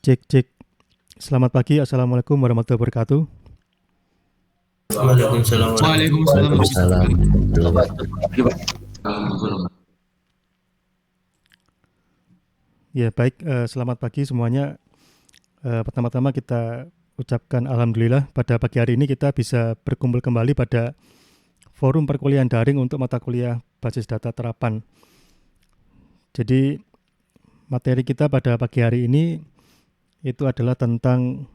Cek cek. Selamat pagi. Assalamualaikum warahmatullahi wabarakatuh. Waalaikumsalam Waalaikumsalam warahmatullahi warahmatullahi wabarakatuh. Ya baik. Selamat pagi semuanya. Pertama-tama kita ucapkan alhamdulillah pada pagi hari ini kita bisa berkumpul kembali pada forum perkuliahan daring untuk mata kuliah basis data terapan. Jadi materi kita pada pagi hari ini itu adalah tentang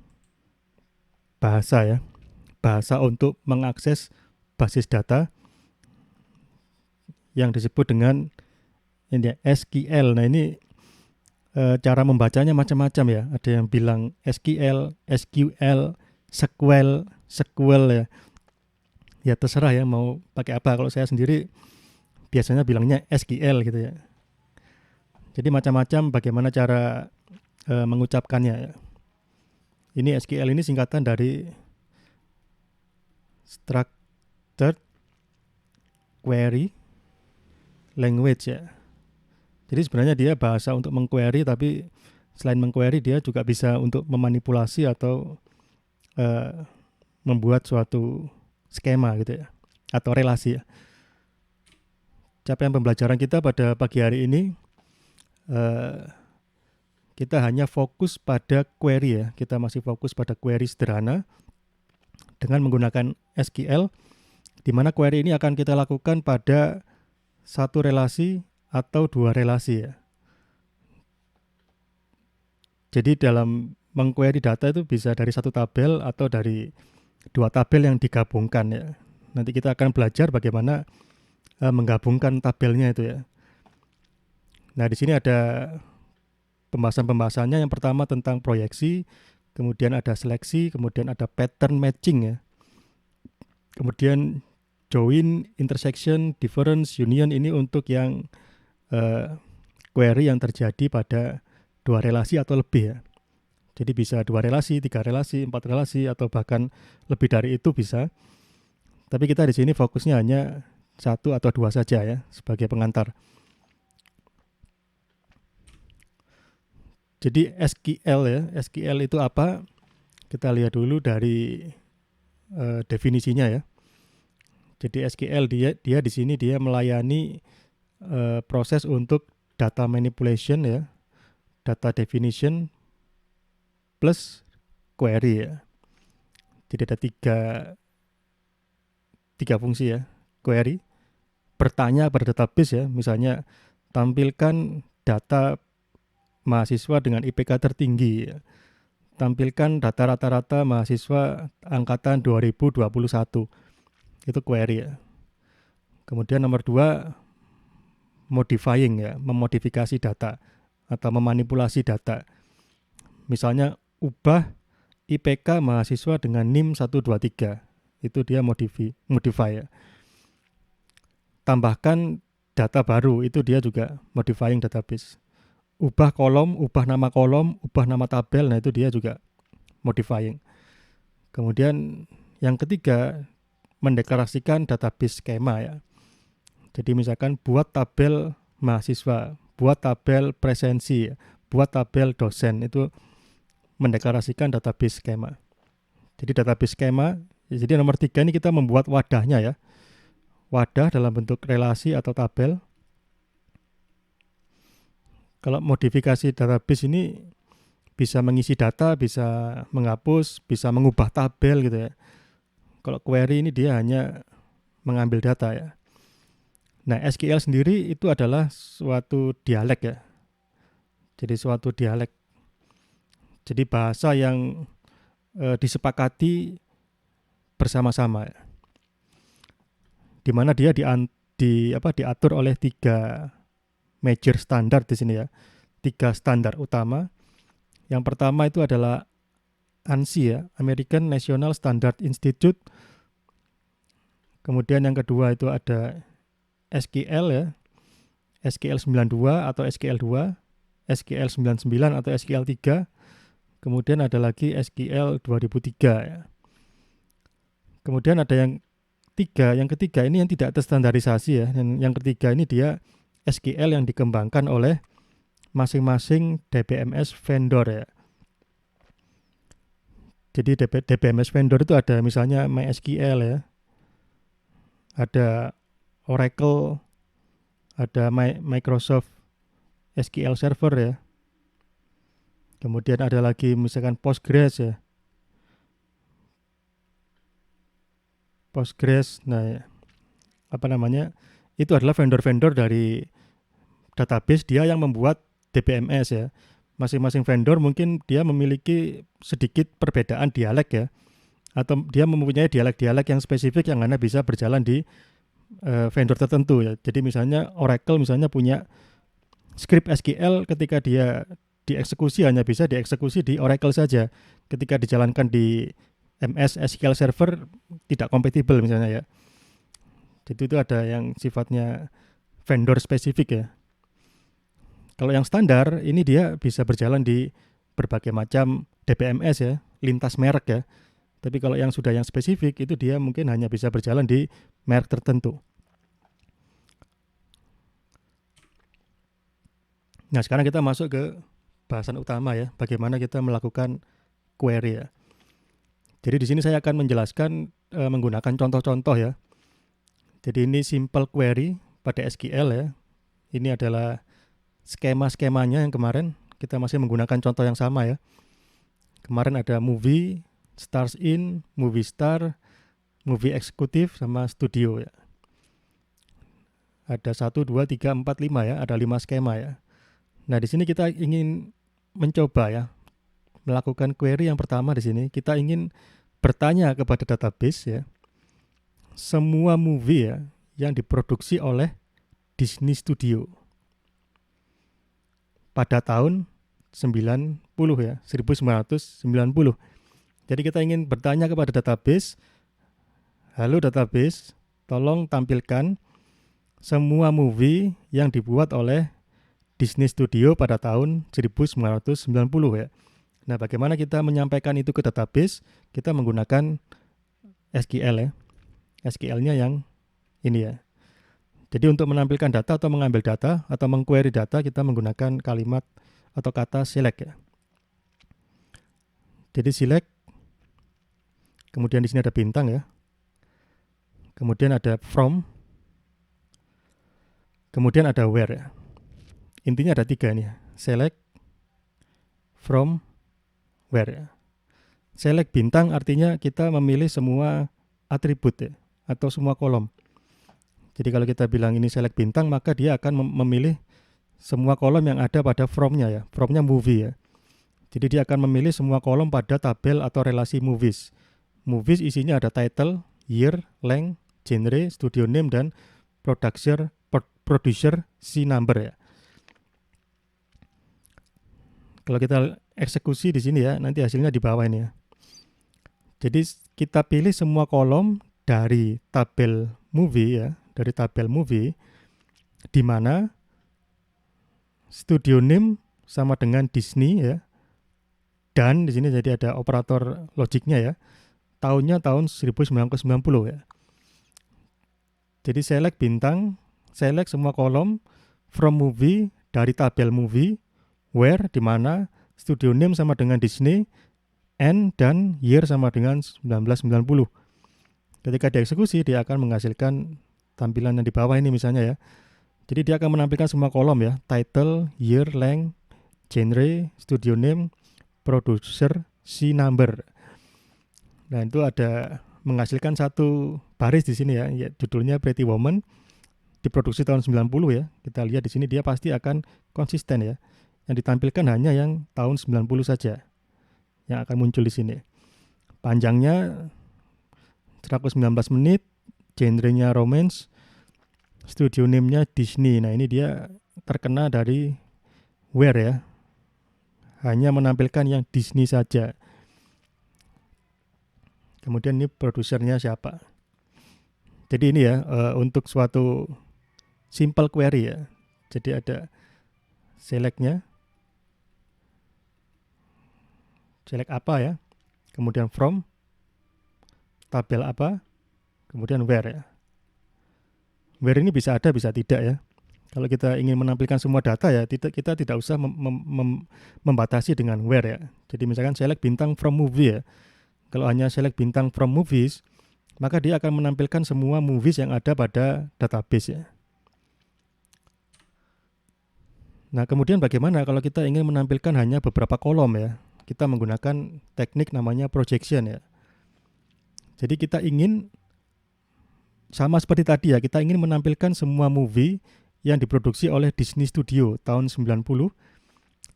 bahasa ya. Bahasa untuk mengakses basis data yang disebut dengan ini SQL. Nah ini cara membacanya macam-macam ya. Ada yang bilang SQL, SQL, SQL ya. Ya terserah ya mau pakai apa. Kalau saya sendiri biasanya bilangnya SQL gitu ya. Jadi macam-macam bagaimana cara mengucapkannya ya. Ini SQL ini singkatan dari Structured Query Language ya. Jadi sebenarnya dia bahasa untuk mengquery, tapi selain mengquery dia juga bisa untuk memanipulasi atau membuat suatu skema gitu ya, atau relasi ya. Capaian pembelajaran kita pada pagi hari ini kita hanya fokus pada query ya. Kita masih fokus pada query sederhana dengan menggunakan SQL, di mana query ini akan kita lakukan pada satu relasi atau dua relasi ya. Jadi dalam mengquery data itu bisa dari satu tabel atau dari dua tabel yang digabungkan ya. Nanti kita akan belajar bagaimana menggabungkan tabelnya itu ya. Nah di sini ada pembahasan-pembahasannya. Yang pertama tentang proyeksi, kemudian ada seleksi, kemudian ada pattern matching ya. Kemudian join, intersection, difference, union ini untuk yang query yang terjadi pada dua relasi atau lebih ya. Jadi bisa dua relasi, tiga relasi, empat relasi, atau bahkan lebih dari itu bisa. Tapi kita di sini fokusnya hanya satu atau dua saja ya sebagai pengantar. Jadi SQL ya, SQL itu apa? Kita lihat dulu dari definisinya ya. Jadi SQL dia di sini dia melayani proses untuk data manipulation ya, data definition plus query ya. Jadi ada tiga fungsi ya. Query, bertanya pada database ya, misalnya tampilkan data mahasiswa dengan IPK tertinggi ya. Tampilkan data rata-rata mahasiswa angkatan 2021. Itu query ya. Kemudian nomor 2, modifying ya, memodifikasi data atau memanipulasi data. Misalnya ubah IPK mahasiswa dengan NIM 123. Itu dia modify ya. Tambahkan data baru, itu dia juga modifying database. Ubah kolom, ubah nama tabel, nah itu dia juga modifying. Kemudian yang ketiga, mendeklarasikan database skema ya. Jadi misalkan buat tabel mahasiswa, buat tabel presensi, buat tabel dosen, itu mendeklarasikan database skema. Jadi database skema, jadi nomor 3 ini kita membuat wadahnya ya. Wadah dalam bentuk relasi atau tabel. Kalau modifikasi database ini bisa mengisi data, bisa menghapus, bisa mengubah tabel gitu ya. Kalau query ini dia hanya mengambil data ya. Nah SQL sendiri itu adalah suatu dialek ya. Jadi suatu dialek. Jadi bahasa yang disepakati bersama-sama ya. Di mana dia diatur oleh 3 major standar di sini ya. 3 standar utama. Yang pertama itu adalah ANSI ya, American National Standard Institute. Kemudian yang kedua itu ada SQL ya, SQL 92 atau SQL 2, SQL 99 atau SQL 3. Kemudian ada lagi SQL 2003 ya. Kemudian ada yang ketiga ini yang tidak terstandarisasi ya. Dan yang ketiga ini dia SQL yang dikembangkan oleh masing-masing DBMS vendor ya. Jadi DBMS vendor itu ada misalnya MySQL ya, ada Oracle, ada Microsoft SQL Server ya. Kemudian ada lagi misalkan Postgres ya. Postgres, nah ya, apa namanya? Itu adalah vendor-vendor dari database, dia yang membuat DBMS ya. Masing-masing vendor mungkin dia memiliki sedikit perbedaan dialek ya, atau dia mempunyai dialek-dialek yang spesifik yang mana bisa berjalan di vendor tertentu ya. Jadi misalnya Oracle misalnya punya script SQL, ketika dia dieksekusi hanya bisa dieksekusi di Oracle saja. Ketika dijalankan di MS SQL Server tidak kompatibel misalnya ya. Jadi itu ada yang sifatnya vendor spesifik ya. Kalau yang standar ini dia bisa berjalan di berbagai macam DBMS ya, lintas merek ya. Tapi kalau yang sudah yang spesifik itu dia mungkin hanya bisa berjalan di merek tertentu. Nah, sekarang kita masuk ke bahasan utama ya, bagaimana kita melakukan query ya. Jadi di sini saya akan menjelaskan menggunakan contoh-contoh ya. Jadi ini simple query pada SQL ya. Ini adalah skema-skemanya yang kemarin kita masih menggunakan contoh yang sama ya. Kemarin ada movie, stars in, movie star, movie eksekutif sama studio ya. Ada 1, 2, 3, 4, 5 ya, ada 5 skema ya. Nah, di sini kita ingin mencoba ya melakukan query yang pertama di sini. Kita ingin bertanya kepada database ya. Semua movie ya yang diproduksi oleh Disney Studio pada tahun 90 ya, 1990. Jadi kita ingin bertanya kepada database, halo database, tolong tampilkan semua movie yang dibuat oleh Disney Studio pada tahun 1990 ya. Nah, bagaimana kita menyampaikan itu ke database? Kita menggunakan SQL ya. SQL-nya yang ini ya. Jadi untuk menampilkan data atau mengambil data atau mengquery data, kita menggunakan kalimat atau kata select ya. Jadi select, kemudian di sini ada bintang ya. Kemudian ada from, kemudian ada where ya. Intinya ada 3 nih, select, from, where ya. Select bintang artinya kita memilih semua atribut ya, atau semua kolom. Jadi kalau kita bilang ini select bintang, maka dia akan memilih semua kolom yang ada pada from-nya ya, from-nya movie ya. Jadi dia akan memilih semua kolom pada tabel atau relasi movies. Movies isinya ada title, year, length, genre, studio name, dan producer C number ya. Kalau kita eksekusi di sini ya, nanti hasilnya di bawah ini ya. Jadi kita pilih semua kolom dari tabel movie ya, dari tabel movie, di mana studio name sama dengan Disney ya. Dan di sini jadi ada operator logiknya ya. Tahunnya tahun 1990 ya. Jadi select bintang, select semua kolom, from movie dari tabel movie, where di mana studio name sama dengan Disney, and dan year sama dengan 1990. Ketika dieksekusi dia akan menghasilkan tampilan yang di bawah ini misalnya ya. Jadi dia akan menampilkan semua kolom ya, title, year, length, genre, studio name, producer, C number. Nah, itu ada menghasilkan satu baris di sini ya, judulnya Pretty Woman, diproduksi tahun 90 ya. Kita lihat di sini dia pasti akan konsisten ya. Yang ditampilkan hanya yang tahun 90 saja yang akan muncul di sini. Panjangnya 119 menit, genrenya romance, studio name-nya Disney. Nah, ini dia terkena dari where ya. Hanya menampilkan yang Disney saja. Kemudian ini produsernya siapa. Jadi ini ya untuk suatu simple query ya. Jadi ada select-nya. Select apa ya. Kemudian from, tabel apa, kemudian where ya. Where ini bisa ada, bisa tidak ya. Kalau kita ingin menampilkan semua data ya, kita tidak usah membatasi dengan where ya. Jadi misalkan select bintang from movie ya. Kalau hanya select bintang from movies, maka dia akan menampilkan semua movies yang ada pada database ya. Nah, kemudian bagaimana kalau kita ingin menampilkan hanya beberapa kolom ya? Kita menggunakan teknik namanya projection ya. Jadi kita ingin sama seperti tadi ya, kita ingin menampilkan semua movie yang diproduksi oleh Disney Studio tahun 90,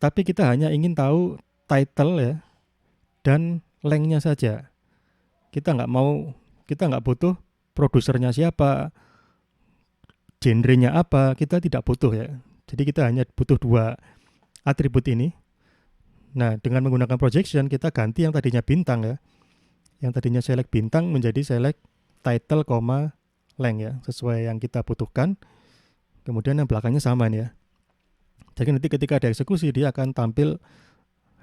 tapi kita hanya ingin tahu title ya dan length-nya saja. Kita nggak butuh produsernya siapa, genrenya apa, kita tidak butuh ya. Jadi kita hanya butuh dua atribut ini. Nah, dengan menggunakan projection kita ganti yang tadinya bintang ya. Yang tadinya select bintang menjadi select title, length ya, sesuai yang kita butuhkan. Kemudian yang belakangnya sama nih ya. Jadi nanti ketika ada eksekusi dia akan tampil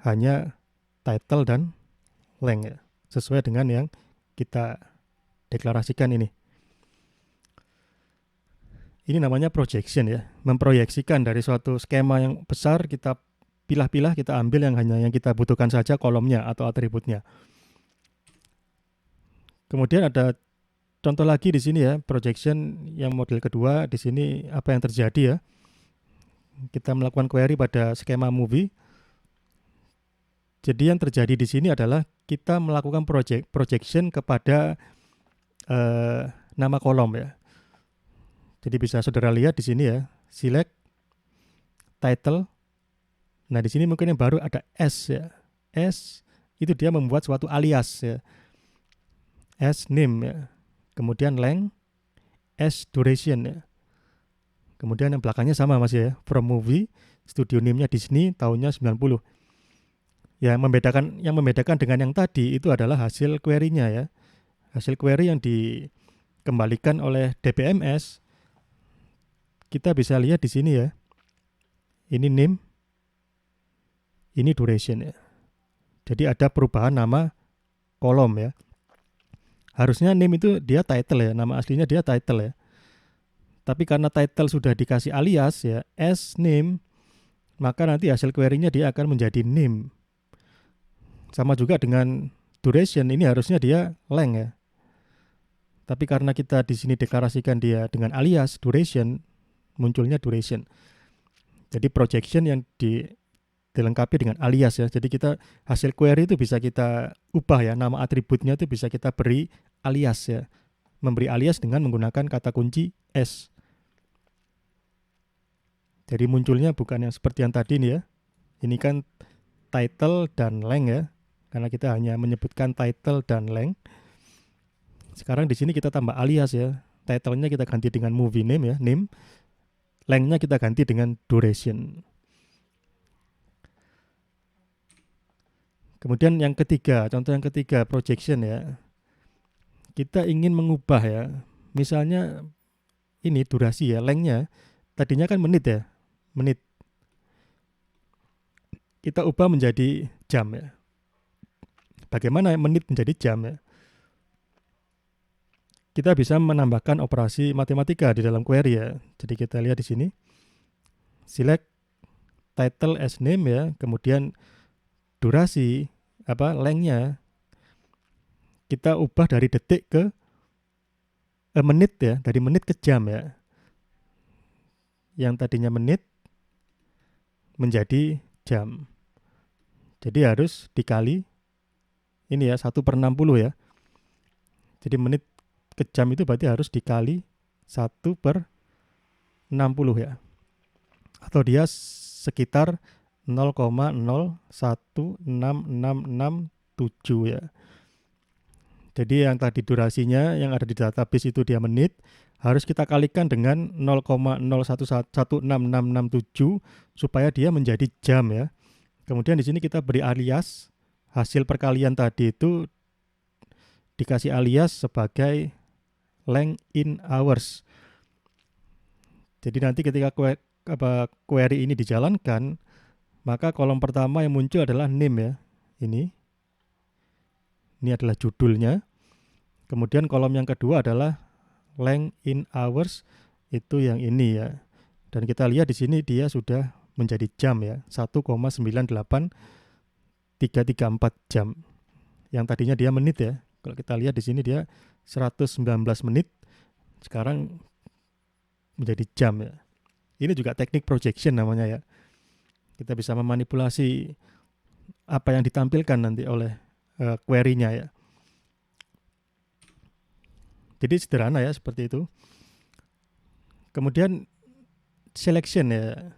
hanya title dan length ya, sesuai dengan yang kita deklarasikan ini. Ini namanya projection ya, memproyeksikan dari suatu skema yang besar kita pilah-pilah, kita ambil yang hanya yang kita butuhkan saja kolomnya atau atributnya. Kemudian ada contoh lagi di sini ya, projection yang model kedua. Di sini apa yang terjadi ya? Kita melakukan query pada skema movie. Jadi yang terjadi di sini adalah kita melakukan projection kepada nama kolom ya. Jadi bisa saudara lihat di sini ya, select title. Nah, di sini mungkin yang baru ada S ya. S itu dia membuat suatu alias ya. S name ya. Kemudian length, S duration ya. Kemudian yang belakangnya sama masih ya, from movie, studio name-nya Disney, tahunnya 90. Yang membedakan dengan yang tadi itu adalah hasil query-nya ya. Hasil query yang dikembalikan oleh DBMS, kita bisa lihat di sini ya. Ini name, ini duration ya. Jadi ada perubahan nama kolom ya. Harusnya name itu dia title ya, nama aslinya dia title ya. Tapi karena title sudah dikasih alias ya, S name, maka nanti hasil query-nya dia akan menjadi name. Sama juga dengan duration, ini harusnya dia length ya. Tapi karena kita di sini deklarasikan dia dengan alias duration, munculnya duration. Jadi projection yang dilengkapi dengan alias ya. Jadi kita hasil query itu bisa kita ubah ya, nama atributnya itu bisa kita beri alias ya. Memberi alias dengan menggunakan kata kunci S. Jadi munculnya bukan yang seperti yang tadi nih ya. Ini kan title dan length ya. Karena kita hanya menyebutkan title dan length. Sekarang di sini kita tambah alias ya. Title-nya kita ganti dengan movie name ya, name. Length-nya kita ganti dengan duration. Kemudian yang ketiga, contoh yang ketiga, projection ya. Kita ingin mengubah ya. Misalnya ini durasi ya, length-nya. Tadinya kan menit ya, menit. Kita ubah menjadi jam ya. Bagaimana menit menjadi jam ya? Kita bisa menambahkan operasi matematika di dalam query ya. Jadi kita lihat di sini. Select title as name ya, kemudian durasi length-nya kita ubah dari detik ke menit ya, dari menit ke jam ya. Yang tadinya menit menjadi jam. Jadi harus dikali ini ya, 1/60 ya. Jadi menit ke jam itu berarti harus dikali 1/60 ya. Atau dia sekitar 0,016667 ya. Jadi yang tadi durasinya yang ada di database itu dia menit, harus kita kalikan dengan 0,011667 supaya dia menjadi jam ya. Kemudian di sini kita beri alias, hasil perkalian tadi itu dikasih alias sebagai length in hours. Jadi nanti ketika query ini dijalankan, maka kolom pertama yang muncul adalah name ya. Ini adalah judulnya. Kemudian kolom yang kedua adalah length in hours, itu yang ini ya. Dan kita lihat di sini dia sudah menjadi jam ya, 1,98334 jam. Yang tadinya dia menit ya. Kalau kita lihat di sini dia 119 menit, sekarang menjadi jam ya. Ini juga teknik projection namanya ya. Kita bisa memanipulasi apa yang ditampilkan nanti oleh query-nya ya. Jadi sederhana ya seperti itu. Kemudian selection ya.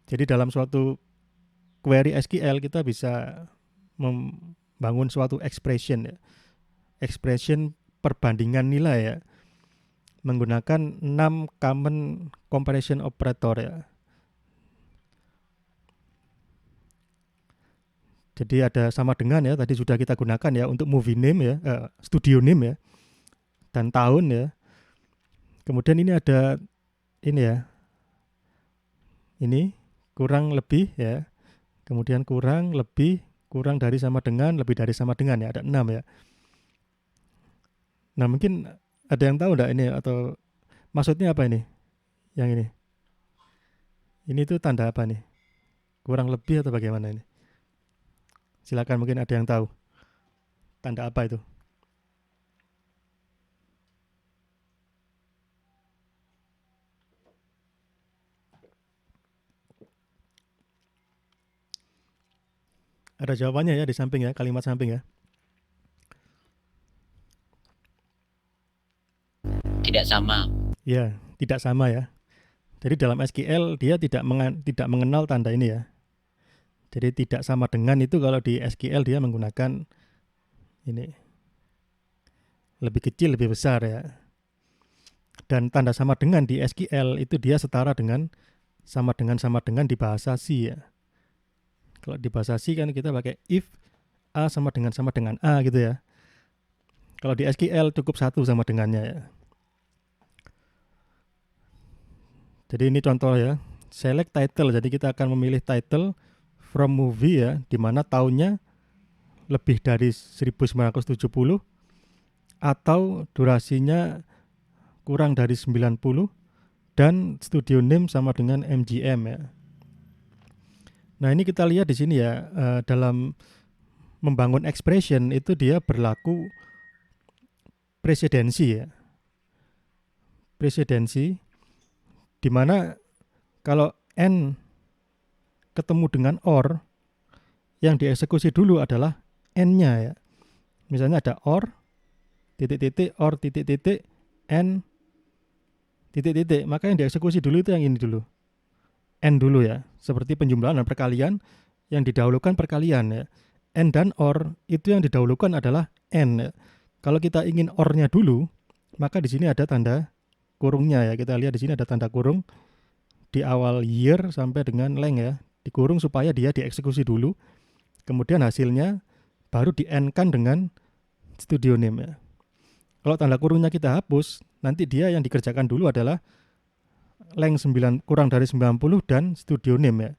Jadi dalam suatu query SQL kita bisa membangun suatu expression ya. Expression perbandingan nilai ya. Menggunakan 6 common comparison operator ya. Jadi ada sama dengan ya, tadi sudah kita gunakan ya untuk movie name ya, studio name ya, dan tahun ya. Kemudian ini ada ini ya, ini kurang lebih ya, kemudian kurang lebih, kurang dari sama dengan, lebih dari sama dengan ya, ada 6 ya. Nah mungkin ada yang tahu enggak ini atau maksudnya apa ini? Yang ini tuh tanda apa nih? Kurang lebih atau bagaimana ini? Silakan, mungkin ada yang tahu tanda apa itu? Ada jawabannya ya di samping ya, kalimat samping ya. Tidak sama. Ya, tidak sama ya. Jadi dalam SQL dia tidak mengenal tanda ini ya. Jadi tidak sama dengan itu kalau di SQL dia menggunakan ini. Lebih kecil, lebih besar ya. Dan tanda sama dengan di SQL itu dia setara dengan sama dengan di bahasa C ya. Kalau di bahasa C kan kita pakai if A sama dengan A gitu ya. Kalau di SQL cukup satu sama dengannya ya. Jadi ini contoh ya. Select title. Jadi kita akan memilih title from movie ya, di mana tahunnya lebih dari 1970 atau durasinya kurang dari 90 dan studio name sama dengan MGM ya. Nah, ini kita lihat di sini ya, dalam membangun expression itu dia berlaku presidensi ya. Presidensi di mana kalau N ketemu dengan OR, yang dieksekusi dulu adalah N-nya ya. Misalnya ada OR, titik-titik, OR, titik-titik, N, titik-titik. Maka yang dieksekusi dulu itu yang ini dulu. N dulu ya. Seperti penjumlahan dan perkalian, yang didahulukan perkalian ya. N dan OR, itu yang didahulukan adalah N ya. Kalau kita ingin OR-nya dulu, maka di sini ada tanda kurungnya ya. Kita lihat di sini ada tanda kurung di awal year sampai dengan length ya, dikurung supaya dia dieksekusi dulu, kemudian hasilnya baru di-end-kan dengan studio name ya. Kalau tanda kurungnya kita hapus, nanti dia yang dikerjakan dulu adalah length 9 kurang dari 90 dan studio name ya.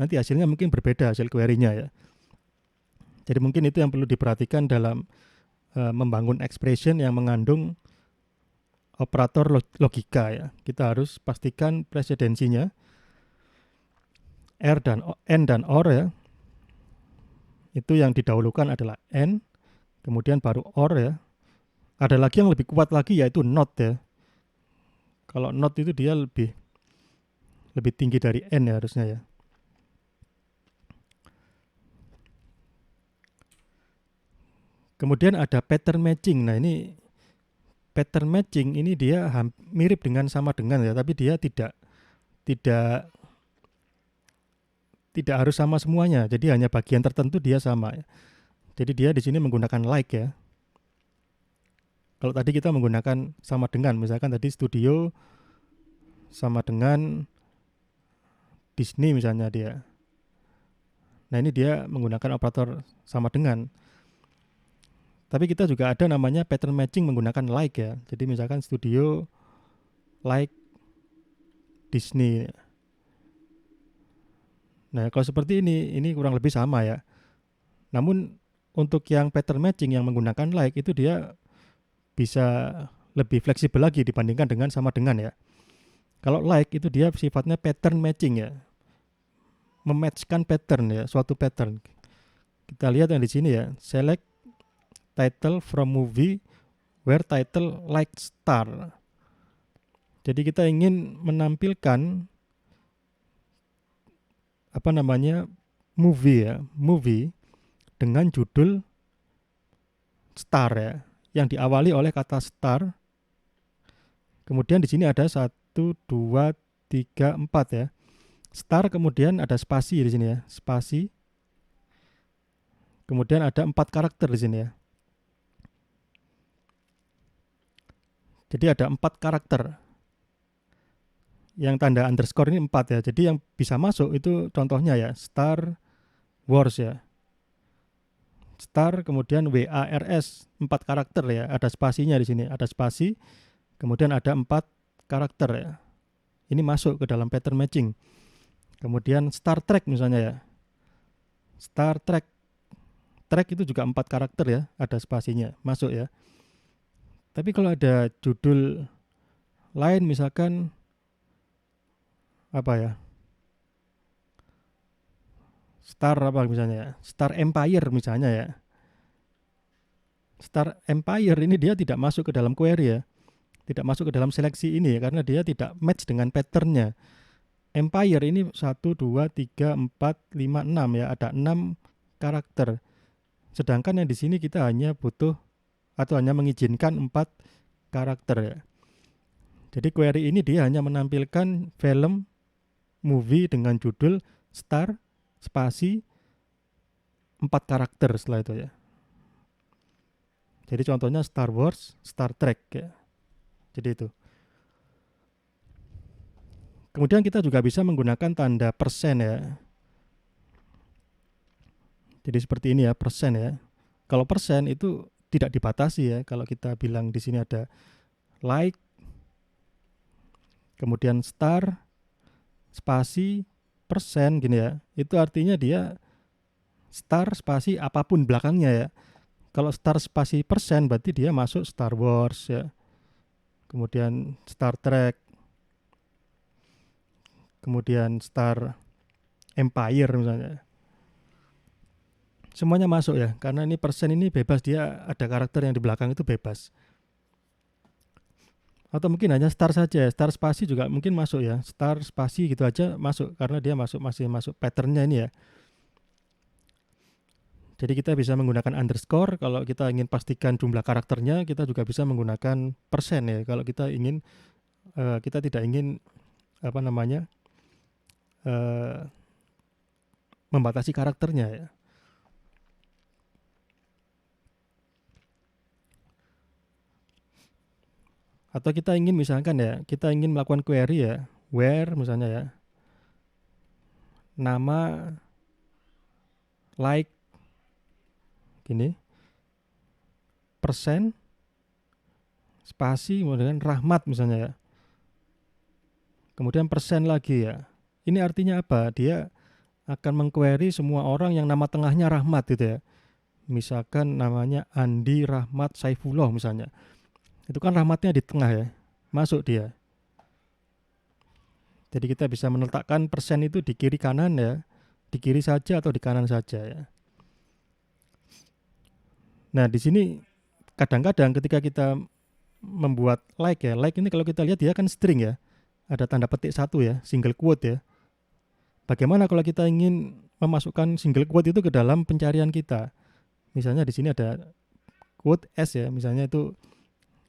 Nanti hasilnya mungkin berbeda hasil query-nya ya. Jadi mungkin itu yang perlu diperhatikan dalam membangun expression yang mengandung operator logika ya. Kita harus pastikan presidensinya N dan OR ya. Itu yang didahulukan adalah N, kemudian baru OR ya. Ada lagi yang lebih kuat lagi yaitu NOT ya. Kalau NOT itu dia lebih tinggi dari N ya harusnya ya. Kemudian ada pattern matching. Nah, ini pattern matching ini dia mirip dengan sama dengan ya, tapi dia tidak harus sama semuanya. Jadi hanya bagian tertentu dia sama ya. Jadi dia di sini menggunakan like ya. Kalau tadi kita menggunakan sama dengan, misalkan tadi studio sama dengan Disney misalnya dia. Nah, ini dia menggunakan operator sama dengan. Tapi kita juga ada namanya pattern matching menggunakan like ya. Jadi misalkan studio like Disney. Nah, kalau seperti ini kurang lebih sama ya. Namun untuk yang pattern matching yang menggunakan like itu dia bisa lebih fleksibel lagi dibandingkan dengan sama dengan ya. Kalau like itu dia sifatnya pattern matching ya. Mematchkan pattern ya, suatu pattern. Kita lihat yang di sini ya, select title from movie where title like star. Jadi kita ingin menampilkan movie dengan judul star ya, yang diawali oleh kata star. Kemudian di sini ada 1, 2, 3, 4 ya. Star, kemudian ada spasi di sini ya, spasi. Kemudian ada 4 karakter di sini ya. Jadi ada 4 karakter. Yang tanda underscore ini 4 ya. Jadi yang bisa masuk itu contohnya ya, Star Wars ya. Star, kemudian WARS, 4 karakter ya. Ada spasinya di sini, ada spasi. Kemudian ada 4 karakter ya. Ini masuk ke dalam pattern matching. Kemudian Star Trek misalnya ya. Star Trek. Trek itu juga 4 karakter ya, ada spasinya, masuk ya. Tapi kalau ada judul lain misalkan apa ya? Star apa misalnya ya? Star Empire misalnya ya. Star Empire ini dia tidak masuk ke dalam query ya. Tidak masuk ke dalam seleksi ini ya, karena dia tidak match dengan patternnya. Empire ini 1, 2, 3, 4, 5, 6 ya, ada 6 karakter. Sedangkan yang di sini kita hanya butuh atau hanya mengizinkan 4 karakter ya. Jadi query ini dia hanya menampilkan film movie dengan judul star spasi 4 karakter setelah itu ya. Jadi contohnya Star Wars, Star Trek ya. Jadi itu. Kemudian kita juga bisa menggunakan tanda persen ya. Jadi seperti ini ya, persen ya. Kalau persen itu tidak dibatasi ya. Kalau kita bilang di sini ada like, kemudian star, spasi, persen gini ya. Itu artinya dia star, spasi, apapun belakangnya ya. Kalau star, spasi, persen berarti dia masuk Star Wars ya. Kemudian Star Trek. Kemudian Star Empire misalnya. Semuanya masuk ya, karena ini persen ini bebas, dia ada karakter yang di belakang itu bebas. Atau mungkin hanya star saja, star spasi juga mungkin masuk ya, star spasi gitu aja masuk, karena dia masih masuk patternnya ini ya. Jadi kita bisa menggunakan underscore kalau kita ingin pastikan jumlah karakternya, kita juga bisa menggunakan persen ya. Kalau kita ingin kita tidak ingin membatasi karakternya ya. Atau kita ingin misalkan ya, kita ingin melakukan query ya, where misalnya ya, nama like gini, persen, spasi, kemudian rahmat misalnya ya. Kemudian persen lagi ya. Ini artinya apa? Dia akan mengquery semua orang yang nama tengahnya Rahmat gitu ya. Misalkan namanya Andi Rahmat Saifullah misalnya. Itu kan rahmatnya di tengah ya, masuk dia. Jadi kita bisa meletakkan persen itu di kiri kanan ya, di kiri saja atau di kanan saja ya. Nah di sini kadang-kadang ketika kita membuat like ya, like ini kalau kita lihat dia kan string ya, ada tanda petik 1 ya, single quote ya. Bagaimana kalau kita ingin memasukkan single quote itu ke dalam pencarian kita? Misalnya di sini ada quote S ya, misalnya itu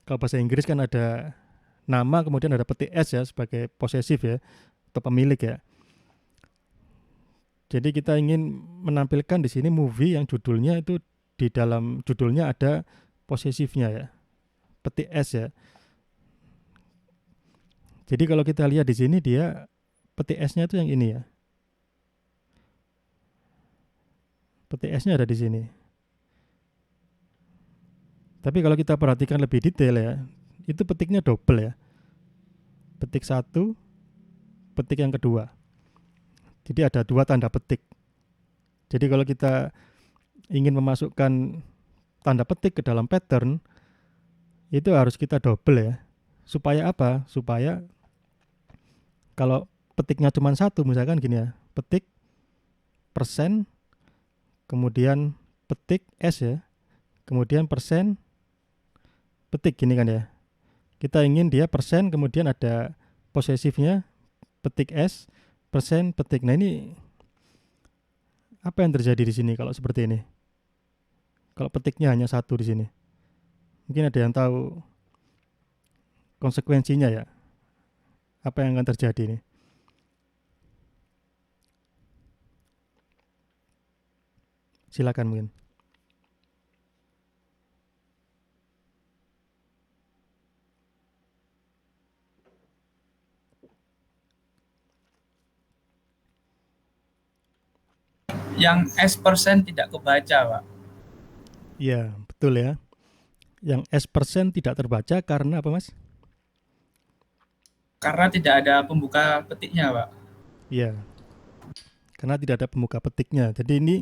kalau bahasa Inggris kan ada nama kemudian ada petik S ya sebagai posesif ya atau pemilik ya. Jadi kita ingin menampilkan di sini movie yang judulnya itu di dalam judulnya ada posesifnya ya, petik S ya. Jadi kalau kita lihat di sini dia petik S-nya itu yang ini ya. Petik S-nya ada di sini. Tapi kalau kita perhatikan lebih detail ya, itu petiknya double ya. Petik 1, petik yang kedua. Jadi ada 2 tanda petik. Jadi kalau kita ingin memasukkan tanda petik ke dalam pattern, itu harus kita double ya. Supaya apa? Supaya kalau petiknya cuma 1, misalkan gini ya, petik persen, kemudian petik S ya, kemudian persen, petik gini kan ya. Kita ingin dia persen, kemudian ada posesifnya, petik S, persen, petik. Nah ini apa yang terjadi di sini kalau seperti ini? Kalau petiknya hanya satu di sini. Mungkin ada yang tahu konsekuensinya ya. Apa yang akan terjadi ini? Silakan mungkin. Yang S% tidak kebaca, Pak. Iya, betul ya. Yang S% tidak terbaca karena apa, Mas? Karena tidak ada pembuka petiknya, Pak. Iya, karena tidak ada pembuka petiknya. Jadi ini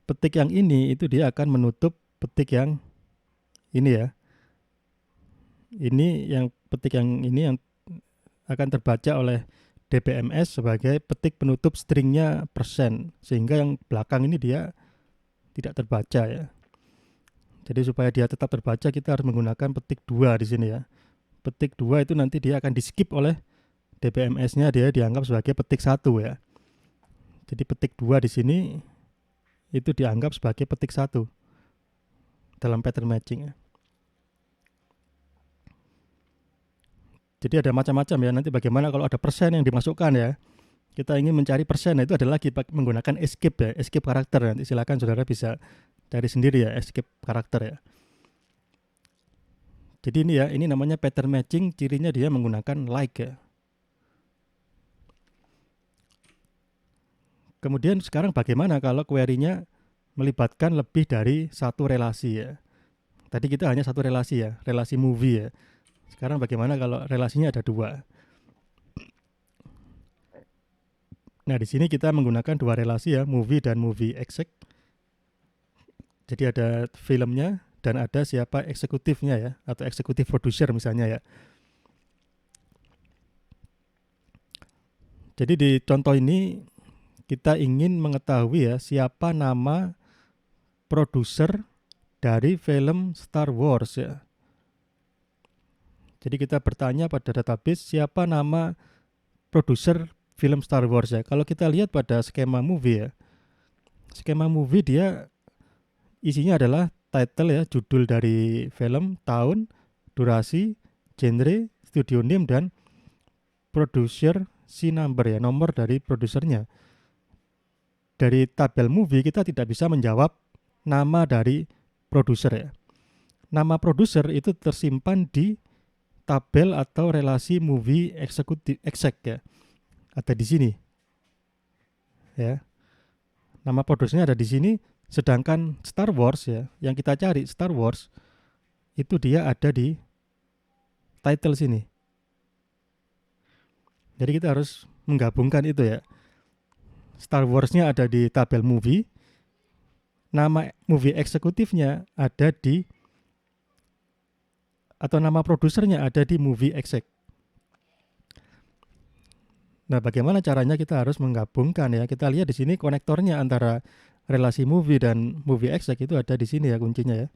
petik yang ini itu dia akan menutup petik yang ini ya. Ini yang petik yang ini yang akan terbaca oleh DBMS sebagai petik penutup stringnya persen, sehingga yang belakang ini dia tidak terbaca ya. Jadi supaya dia tetap terbaca kita harus menggunakan petik 2 di sini ya. Petik 2 itu nanti dia akan di skip oleh DBMS-nya, dia dianggap sebagai petik 1 ya. Jadi petik 2 di sini itu dianggap sebagai petik 1 dalam pattern matching ya. Jadi ada macam-macam ya, nanti bagaimana kalau ada persen yang dimasukkan ya. Kita ingin mencari persen, nah itu ada lagi menggunakan escape ya, escape karakter. Nanti silakan saudara bisa cari sendiri ya, escape karakter ya. Jadi ini ya, ini namanya pattern matching, cirinya dia menggunakan like ya. Kemudian sekarang bagaimana kalau query-nya melibatkan lebih dari satu relasi ya. Tadi kita hanya satu relasi ya, relasi movie ya. Sekarang bagaimana kalau relasinya ada dua? Nah, di sini kita menggunakan dua relasi ya, movie dan movie exec. Jadi ada filmnya dan ada siapa eksekutifnya ya, atau eksekutif producer misalnya ya. Jadi di contoh ini kita ingin mengetahui ya siapa nama produser dari film Star Wars ya. Jadi kita bertanya pada database siapa nama produser film Star Wars ya. Kalau kita lihat pada skema movie ya, skema movie dia isinya adalah title ya, judul dari film, tahun, durasi, genre, studio name, dan producer si number ya, nomor dari produsernya. Dari tabel movie kita tidak bisa menjawab nama dari produser ya. Nama produser itu tersimpan di tabel atau relasi movie exec ya. Ada di sini. Ya. Nama produsernya ada di sini, sedangkan Star Wars ya, yang kita cari Star Wars itu dia ada di title sini. Jadi kita harus menggabungkan itu ya. Star Wars-nya ada di tabel movie, nama movie eksekutifnya ada di, atau nama produsernya ada di movie exec. Nah, bagaimana caranya kita harus menggabungkan ya? Kita lihat di sini konektornya antara relasi movie dan movie exec itu ada di sini ya kuncinya ya.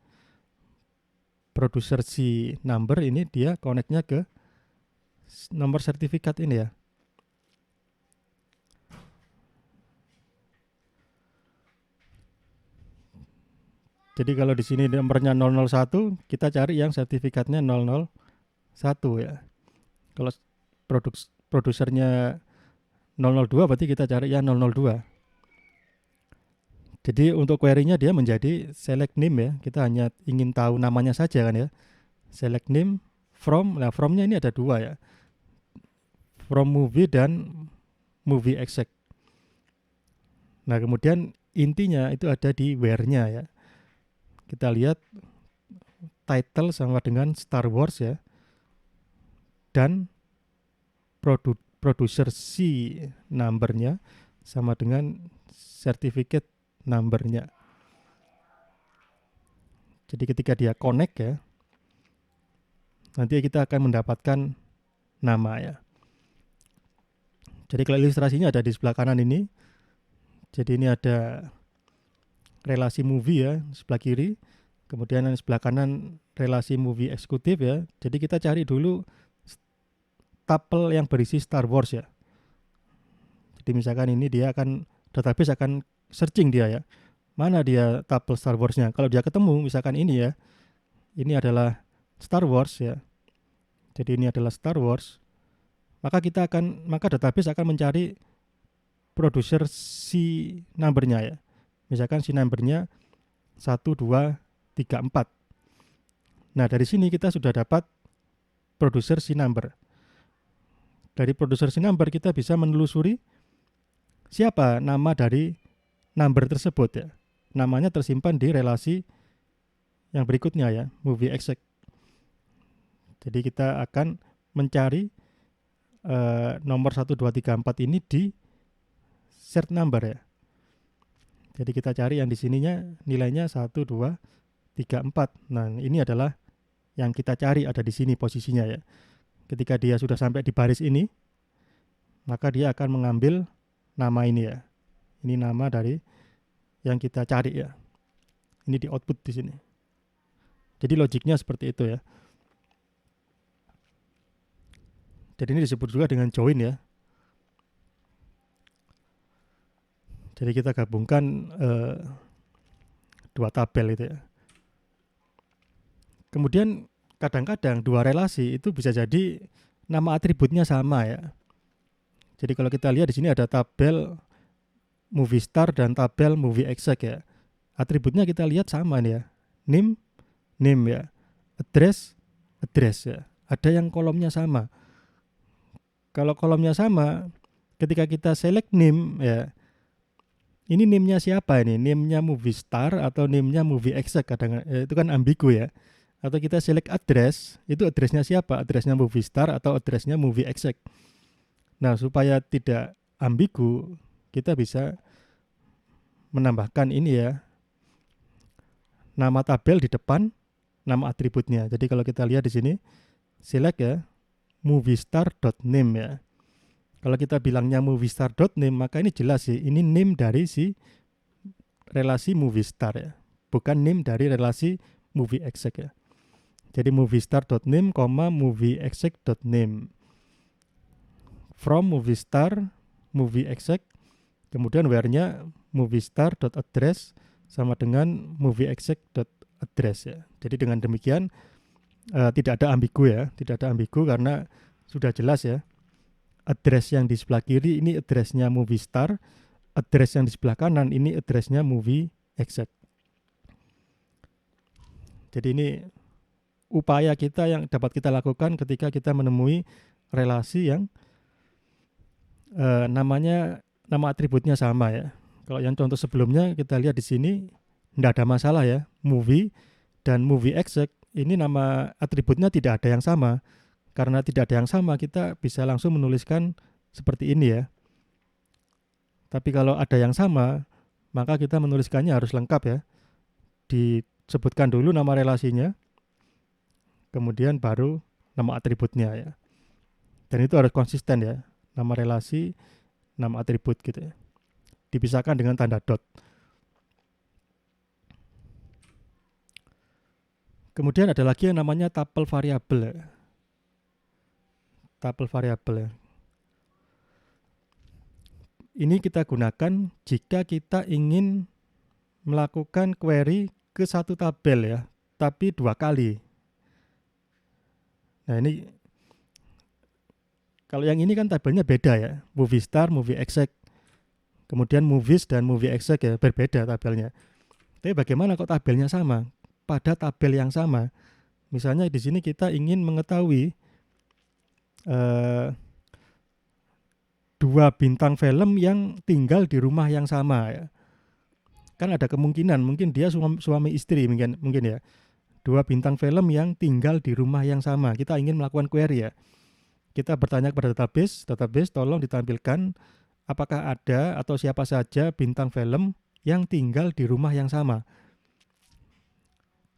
Produser si number ini dia koneknya ke nomor sertifikat ini ya. Jadi kalau di sini nomornya 001, kita cari yang sertifikatnya 001 ya. Kalau produsernya 002 berarti kita cari yang 002. Jadi untuk query-nya dia menjadi select name ya. Kita hanya ingin tahu namanya saja kan ya. Select name from. Nah, from-nya ini ada dua ya. From movie dan movie exec. Nah, kemudian intinya itu ada di where-nya ya. Kita lihat title sama dengan Star Wars ya. Dan producer si number-nya sama dengan certificate number-nya. Jadi ketika dia connect ya, nanti kita akan mendapatkan nama ya. Jadi kalau ilustrasinya ada di sebelah kanan ini. Jadi ini ada relasi movie ya, sebelah kiri. Kemudian yang sebelah kanan relasi movie eksekutif ya. Jadi kita cari dulu tabel yang berisi Star Wars ya. Jadi misalkan ini dia akan, database akan searching dia ya. Mana dia tabel Star Wars-nya. Kalau dia ketemu misalkan ini ya. Ini adalah Star Wars ya. Jadi ini adalah Star Wars. Maka database akan mencari produser si number-nya ya. Misalkan si number-nya 1, 2, 3, 4. Nah, dari sini kita sudah dapat produser si number. Dari produser si number kita bisa menelusuri siapa nama dari number tersebut ya. Namanya tersimpan di relasi yang berikutnya ya, movie exec. Jadi kita akan mencari nomor 1, 2, 3, 4 ini di shared number ya. Jadi kita cari yang di sininya nilainya 1, 2, 3, 4. Nah, ini adalah yang kita cari ada di sini posisinya ya. Ketika dia sudah sampai di baris ini, maka dia akan mengambil nama ini ya. Ini nama dari yang kita cari ya. Ini di output di sini. Jadi logiknya seperti itu ya. Jadi ini disebut juga dengan join ya. Jadi kita gabungkan dua tabel itu ya. Kemudian kadang-kadang dua relasi itu bisa jadi nama atributnya sama ya. Jadi kalau kita lihat di sini ada tabel movie star dan tabel movie exec ya. Atributnya kita lihat sama nih ya. Name ya. Address ya. Ada yang kolomnya sama. Kalau kolomnya sama, ketika kita select name ya. Ini name-nya siapa ini? Name-nya movie star atau name-nya movie exec kadang itu kan ambigu ya. Atau kita select address, itu address-nya siapa? Address-nya movie star atau address-nya movie exec. Nah, supaya tidak ambigu, kita bisa menambahkan ini ya. Nama tabel di depan nama atributnya. Jadi kalau kita lihat di sini, select ya moviestar.name ya. Kalau kita bilangnya moviestar.name, maka ini jelas sih, ini name dari si relasi movie star ya. Bukan name dari relasi movie exec ya. Jadi moviestar.name, movieexec.name. From moviestar, movie exec, kemudian where-nya moviestar.address sama dengan movieexec.address ya. Jadi dengan demikian tidak ada ambigu ya, tidak ada ambigu karena sudah jelas ya. Address yang di sebelah kiri ini address-nya movie star, address yang di sebelah kanan ini address-nya movie exec. Jadi ini upaya kita yang dapat kita lakukan ketika kita menemui relasi yang nama atributnya sama ya. Kalau yang contoh sebelumnya kita lihat di sini tidak ada masalah ya. Movie dan movie exec ini nama atributnya tidak ada yang sama. Karena tidak ada yang sama, kita bisa langsung menuliskan seperti ini ya. Tapi kalau ada yang sama, maka kita menuliskannya harus lengkap ya. Disebutkan dulu nama relasinya, kemudian baru nama atributnya ya. Dan itu harus konsisten ya. Nama relasi, nama atribut gitu ya. Dipisahkan dengan tanda dot. Kemudian ada lagi yang namanya tuple variabel ya. Tuple variabel ya. Ini kita gunakan jika kita ingin melakukan query ke satu tabel ya, tapi 2 kali. Nah ini, kalau yang ini kan tabelnya beda ya, movie star, movie exec, kemudian movies dan movie exec ya, berbeda tabelnya. Tapi bagaimana kok tabelnya sama? Pada tabel yang sama, misalnya di sini kita ingin mengetahui 2 bintang film yang tinggal di rumah yang sama ya. Kan ada kemungkinan mungkin dia suami istri mungkin ya. 2 bintang film yang tinggal di rumah yang sama. Kita ingin melakukan query ya. Kita bertanya kepada database tolong ditampilkan apakah ada atau siapa saja bintang film yang tinggal di rumah yang sama.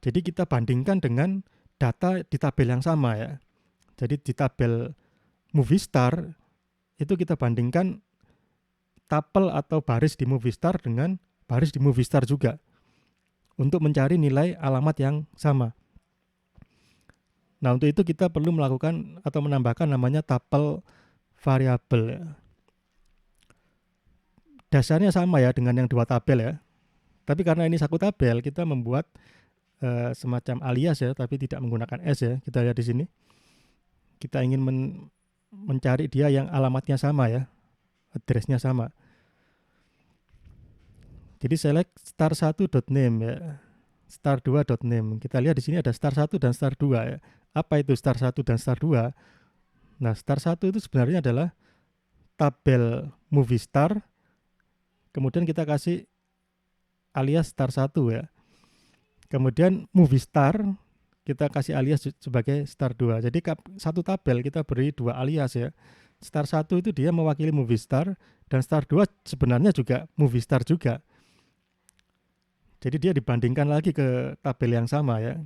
Jadi kita bandingkan dengan data di tabel yang sama ya. Jadi di tabel movie star itu kita bandingkan tabel atau baris di movie star dengan baris di movie star juga. untuk mencari nilai alamat yang sama. Nah, untuk itu kita perlu melakukan atau menambahkan namanya tuple variabel ya. Dasarnya sama ya dengan yang dua tabel ya. Tapi karena ini satu tabel, kita membuat semacam alias ya, tapi tidak menggunakan S ya. Kita lihat di sini. Kita ingin mencari dia yang alamatnya sama ya, address-nya sama. Jadi select star1.name ya, star2.name. Kita lihat di sini ada star1 dan star2 ya. Apa itu star1 dan star2? Nah, star1 itu sebenarnya adalah tabel movie star. Kemudian kita kasih alias star1 ya. Kemudian movie star kita kasih alias sebagai star2. Jadi satu tabel kita beri dua alias ya. Star1 itu dia mewakili movie star, dan star2 sebenarnya juga movie star juga. Jadi dia dibandingkan lagi ke tabel yang sama ya.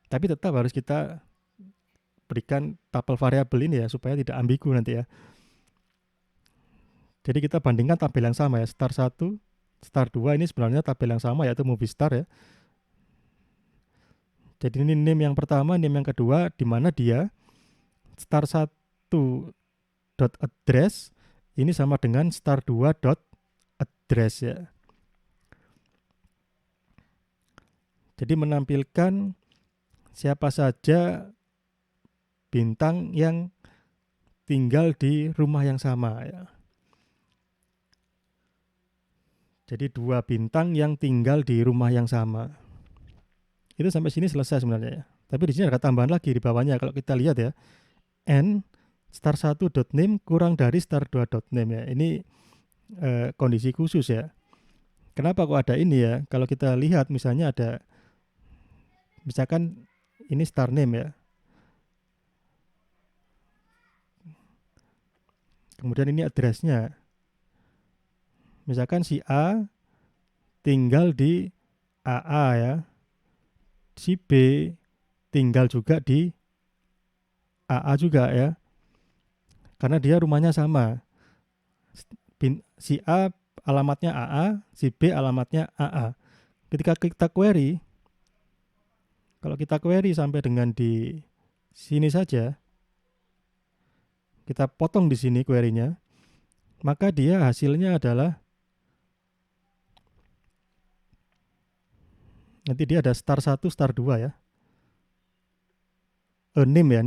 Tapi tetap harus kita berikan tuple variabel ini ya, supaya tidak ambigu nanti ya. Jadi kita bandingkan tabel yang sama ya, star1, star2 ini sebenarnya tabel yang sama yaitu movie star ya. Jadi ini name yang pertama, name yang kedua, di mana dia star1.address ini sama dengan star2.address ya. Jadi menampilkan siapa saja bintang yang tinggal di rumah yang sama ya. Jadi dua bintang yang tinggal di rumah yang sama. Itu sampai sini selesai sebenarnya ya. Tapi di sini ada tambahan lagi di bawahnya. Kalau kita lihat ya, n star1.name kurang dari star2.name ya. Ini kondisi khusus ya. Kenapa kok ada ini ya? Kalau kita lihat misalnya ada, misalkan ini star name ya. Kemudian ini address-nya. Misalkan si A tinggal di AA ya. Si B tinggal juga di AA juga ya. Karena dia rumahnya sama. Si A alamatnya AA, si B alamatnya AA. Ketika kita query, kalau kita query sampai dengan di sini saja, kita potong di sini query-nya, maka dia hasilnya adalah nanti dia ada star1, star2 ya. Name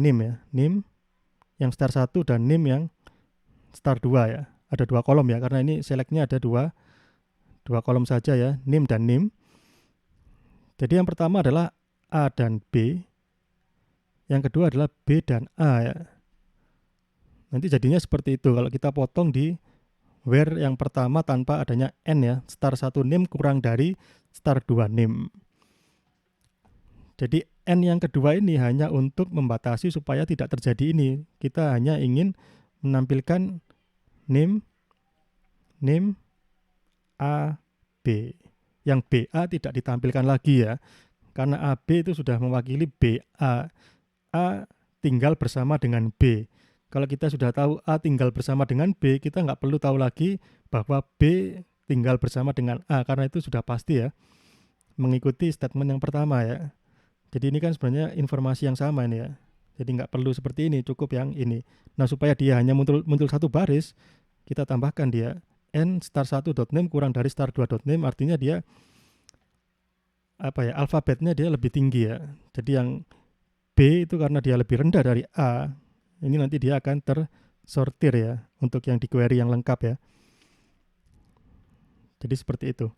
yang star1 dan name yang star2 ya. Ada dua kolom ya, karena ini select-nya ada dua kolom saja ya, name dan name. Jadi yang pertama adalah A dan B, yang kedua adalah B dan A ya. Nanti jadinya seperti itu kalau kita potong di where yang pertama tanpa adanya n ya, star1 name kurang dari star2 name. Jadi n yang kedua ini hanya untuk membatasi supaya tidak terjadi ini. Kita hanya ingin menampilkan name A, B. Yang BA tidak ditampilkan lagi ya. Karena AB itu sudah mewakili BA. A tinggal bersama dengan B. Kalau kita sudah tahu A tinggal bersama dengan B, kita nggak perlu tahu lagi bahwa B tinggal bersama dengan A, karena itu sudah pasti ya. Mengikuti statement yang pertama ya. Jadi ini kan sebenarnya informasi yang sama ini ya. Jadi nggak perlu seperti ini, cukup yang ini. Nah, supaya dia hanya muncul satu baris, kita tambahkan dia n star1.name kurang dari star2.name, artinya dia alfabetnya dia lebih tinggi ya. Jadi yang B itu karena dia lebih rendah dari A, ini nanti dia akan tersortir ya untuk yang di query yang lengkap ya. Jadi seperti itu.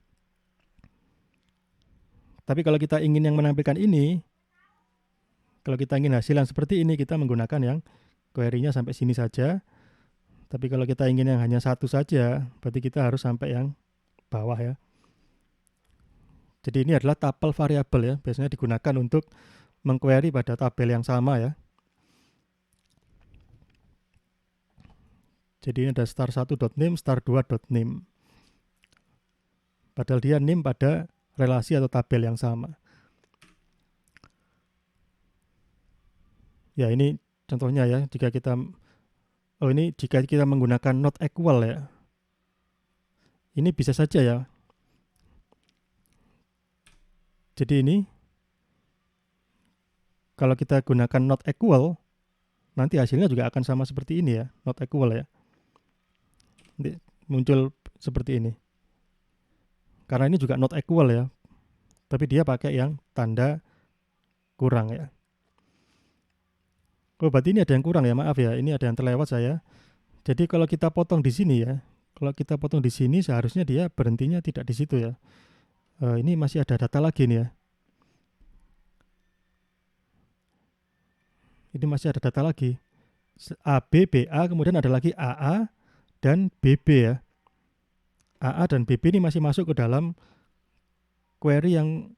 Tapi kalau kita ingin yang menampilkan ini, kalau kita ingin hasil yang seperti ini, kita menggunakan yang query-nya sampai sini saja. Tapi kalau kita ingin yang hanya satu saja, berarti kita harus sampai yang bawah ya. Jadi ini adalah tuple variabel ya, biasanya digunakan untuk mengquery pada tabel yang sama ya. Jadi ini ada star1.name, star2.name. Padahal dia name pada relasi atau tabel yang sama. Ya, ini contohnya ya, jika kita menggunakan not equal ya. Ini bisa saja ya. Jadi ini kalau kita gunakan not equal, nanti hasilnya juga akan sama seperti ini ya, not equal ya. Nanti muncul seperti ini. Karena ini juga not equal ya, tapi dia pakai yang tanda kurang ya. Oh, berarti ini ada yang kurang ya, maaf ya, ini ada yang terlewat saya. Jadi kalau kita potong di sini ya, kalau kita potong di sini seharusnya dia berhentinya tidak di situ ya. Ini masih ada data lagi nih ya. Ini masih ada data lagi. AB, BA, kemudian ada lagi AA dan BB ya. AA dan BB ini masih masuk ke dalam query yang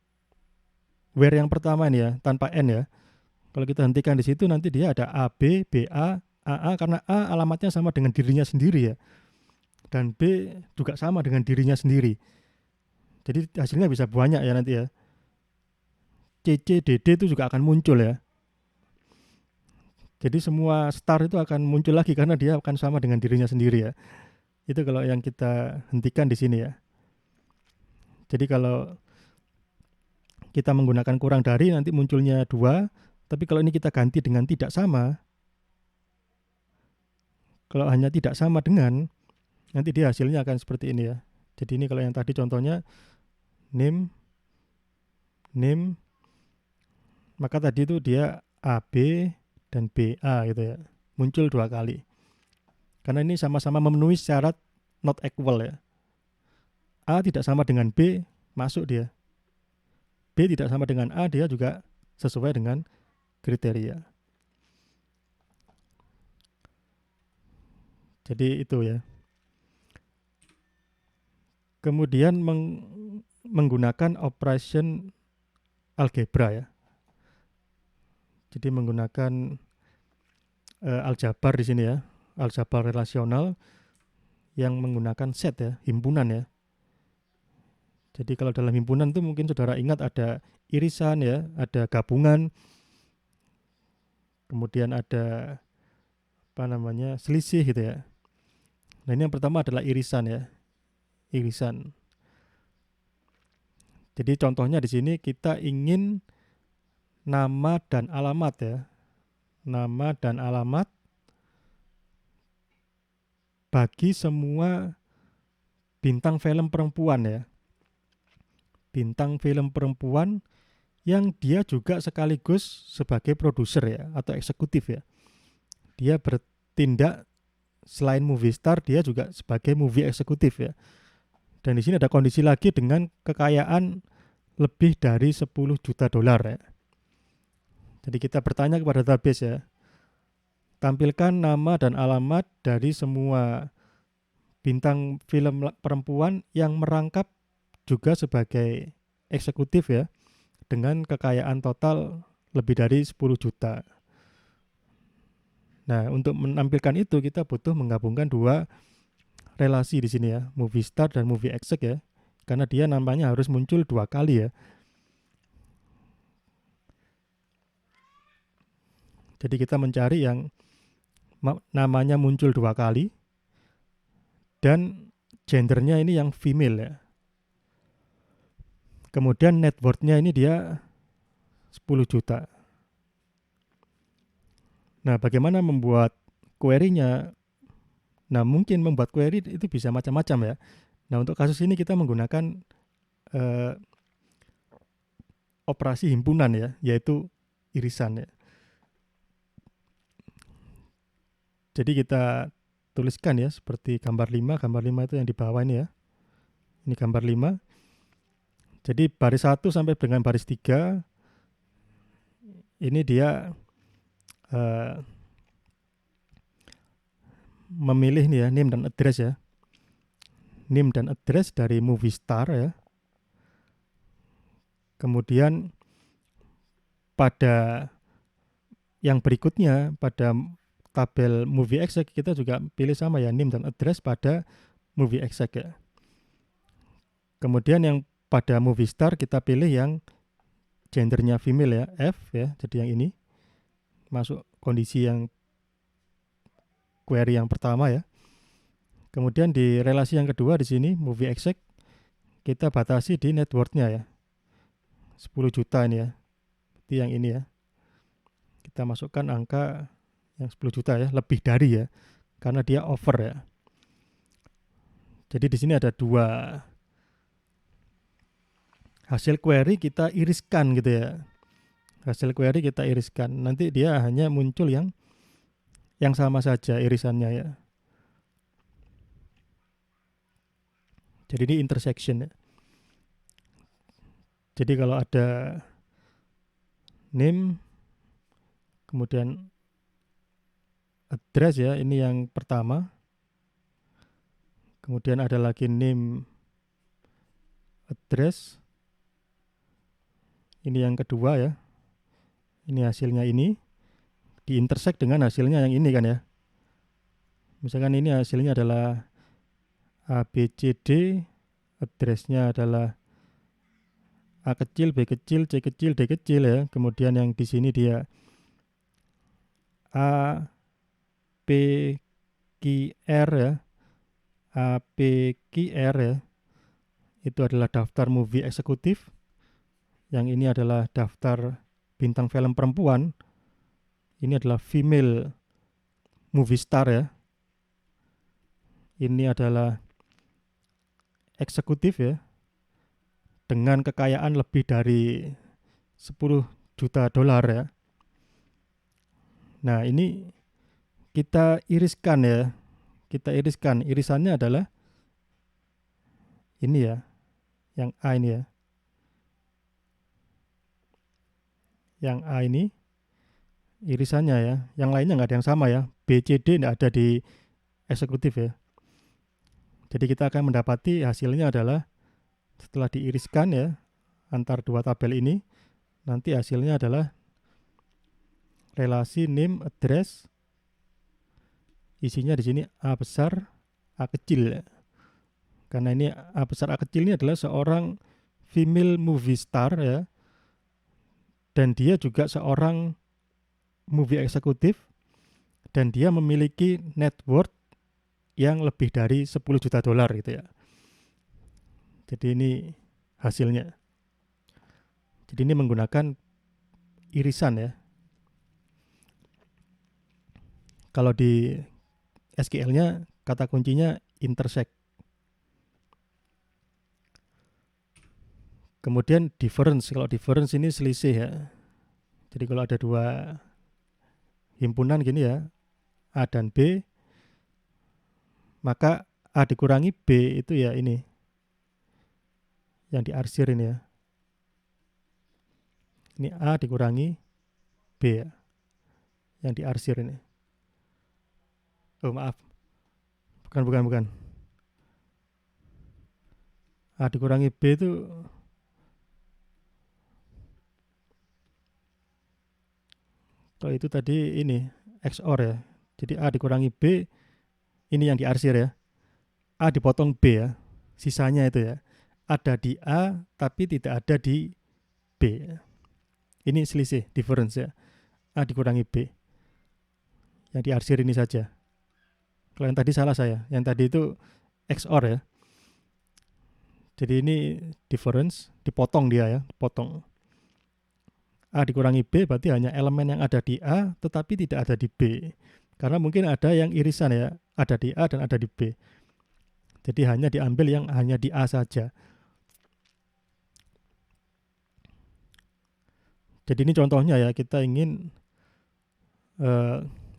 where yang pertama ini ya, tanpa N ya. Kalau kita hentikan di situ nanti dia ada AB, BA, AA karena A alamatnya sama dengan dirinya sendiri ya. Dan B juga sama dengan dirinya sendiri. Jadi hasilnya bisa banyak ya nanti ya. CC, DD itu juga akan muncul ya. Jadi semua star itu akan muncul lagi karena dia akan sama dengan dirinya sendiri ya. Itu kalau yang kita hentikan di sini ya. Jadi kalau kita menggunakan kurang dari nanti munculnya 2, tapi kalau ini kita ganti dengan tidak sama, kalau hanya tidak sama dengan, nanti dia hasilnya akan seperti ini ya. Jadi ini kalau yang tadi contohnya name, maka tadi itu dia AB dan BA gitu ya, muncul 2 kali. Karena ini sama-sama memenuhi syarat not equal ya. A tidak sama dengan B, masuk dia. B tidak sama dengan A, dia juga sesuai dengan kriteria. Jadi itu ya. Kemudian menggunakan operation algebra ya. Jadi menggunakan aljabar di sini ya, aljabar relasional yang menggunakan set ya, himpunan ya. Jadi kalau dalam himpunan itu mungkin saudara ingat ada irisan ya, ada gabungan, kemudian ada selisih gitu ya. Nah ini yang pertama adalah irisan ya, irisan. Jadi contohnya di sini kita ingin nama dan alamat ya, nama dan alamat bagi semua bintang film perempuan ya. Bintang film perempuan yang dia juga sekaligus sebagai produser ya atau eksekutif ya. Dia bertindak selain movie star, dia juga sebagai movie eksekutif ya. Dan di sini ada kondisi lagi dengan kekayaan lebih dari 10 juta dolar ya. Jadi kita bertanya kepada database ya, tampilkan nama dan alamat dari semua bintang film perempuan yang merangkap juga sebagai eksekutif ya, dengan kekayaan total lebih dari 10 juta. Nah, untuk menampilkan itu kita butuh menggabungkan 2 relasi di sini ya, movie star dan movie exec ya. Karena dia namanya harus muncul 2 kali ya. Jadi kita mencari yang namanya muncul 2 kali dan gendernya ini yang female ya. Kemudian net worth-nya ini dia 10 juta. Nah, bagaimana membuat query-nya? Nah, mungkin membuat query itu bisa macam-macam ya. Nah, untuk kasus ini kita menggunakan operasi himpunan ya, yaitu irisan ya. Jadi kita tuliskan ya, seperti gambar 5. Gambar 5 itu yang di bawah ini ya. Ini gambar 5. Jadi baris 1 sampai dengan baris 3 ini dia memilih nih ya, name dan address ya. Name dan address dari movie star ya. Kemudian pada yang berikutnya, pada tabel movie exec kita juga pilih sama ya, name dan address pada movie exec ya. Kemudian yang pada movie star kita pilih yang gendernya female ya, F ya, jadi yang ini masuk kondisi yang query yang pertama ya. Kemudian di relasi yang kedua di sini movie exec kita batasi di net worth-nya ya. 10 juta ini ya. Berarti yang ini ya. Kita masukkan angka yang 10 juta ya, lebih dari ya. Karena dia over ya. Jadi di sini ada dua hasil query kita iriskan gitu ya. Hasil query kita iriskan. Nanti dia hanya muncul yang sama saja irisannya ya. Jadi ini intersection ya. Jadi kalau ada name, kemudian address ya, ini yang pertama. Kemudian ada lagi name, address. Ini yang kedua ya. Ini hasilnya ini. Diintersect dengan hasilnya yang ini kan ya. Misalkan ini hasilnya adalah ABCD, addressnya adalah A kecil, B kecil, C kecil, D kecil ya. Kemudian yang di sini dia A, P, Q, R ya. A, P, Q, R ya. Itu adalah daftar movie eksekutif. Yang ini adalah daftar bintang film perempuan. Ini adalah female movie star ya. Ini adalah eksekutif ya. Dengan kekayaan lebih dari 10 juta dolar ya. Nah ini kita iriskan ya. Kita iriskan. Irisannya adalah ini ya. Yang A ini ya. Yang A ini irisannya ya. Yang lainnya nggak ada yang sama ya. B, C, D nggak ada di eksekutif ya. Jadi kita akan mendapati hasilnya adalah setelah diiriskan ya antar dua tabel ini, nanti hasilnya adalah relasi name address. Isinya di sini A besar, A kecil ya. Karena ini A besar A kecil ini adalah seorang female movie star ya. Dan dia juga seorang movie eksekutif dan dia memiliki net worth yang lebih dari 10 juta dolar gitu ya. Jadi ini hasilnya. Jadi ini menggunakan irisan ya. Kalau di SQL-nya kata kuncinya intersect. Kemudian difference. Kalau difference ini selisih ya. Jadi kalau ada dua himpunan gini ya, A dan B, maka A dikurangi B itu ya ini. Yang diarsir ini ya. Ini A dikurangi B ya. Yang diarsir ini. Oh maaf. Bukan. A dikurangi B itu kalau itu tadi ini XOR ya. Jadi A dikurangi B ini yang diarsir ya. A dipotong B ya. Sisanya itu ya. Ada di A tapi tidak ada di B. Ini selisih, difference ya. A dikurangi B. Yang diarsir ini saja. Kalau yang tadi salah saya. Yang tadi itu XOR ya. Jadi ini difference, dipotong dia ya, potong. A dikurangi B berarti hanya elemen yang ada di A tetapi tidak ada di B. Karena mungkin ada yang irisan ya, ada di A dan ada di B. Jadi hanya diambil yang hanya di A saja. Jadi ini contohnya ya, kita ingin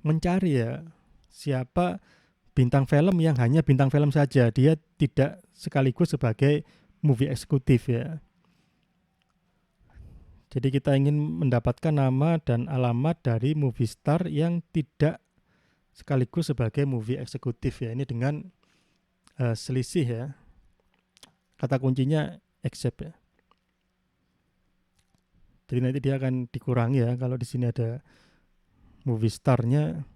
mencari ya siapa bintang film yang hanya bintang film saja. Dia tidak sekaligus sebagai movie eksekutif ya. Jadi kita ingin mendapatkan nama dan alamat dari movie star yang tidak sekaligus sebagai movie eksekutif ya. Ini dengan selisih ya. Kata kuncinya except ya. Jadi nanti dia akan dikurangi ya. Kalau di sini ada movie starnya,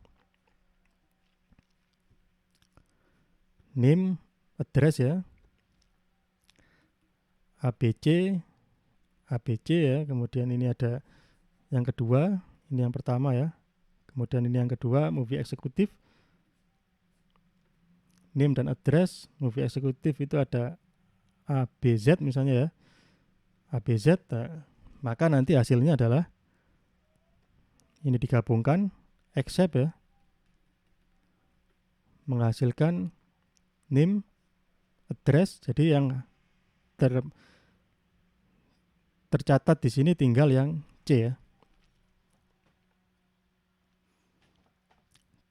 name, address ya, ABC ya. Kemudian ini ada yang kedua, ini yang pertama ya. Kemudian ini yang kedua, movie eksekutif. Name dan address, movie eksekutif itu ada ABZ misalnya ya. ABZ, Maka nanti hasilnya adalah ini digabungkan, except ya, menghasilkan name, address. Jadi yang tercatat di sini tinggal yang C ya.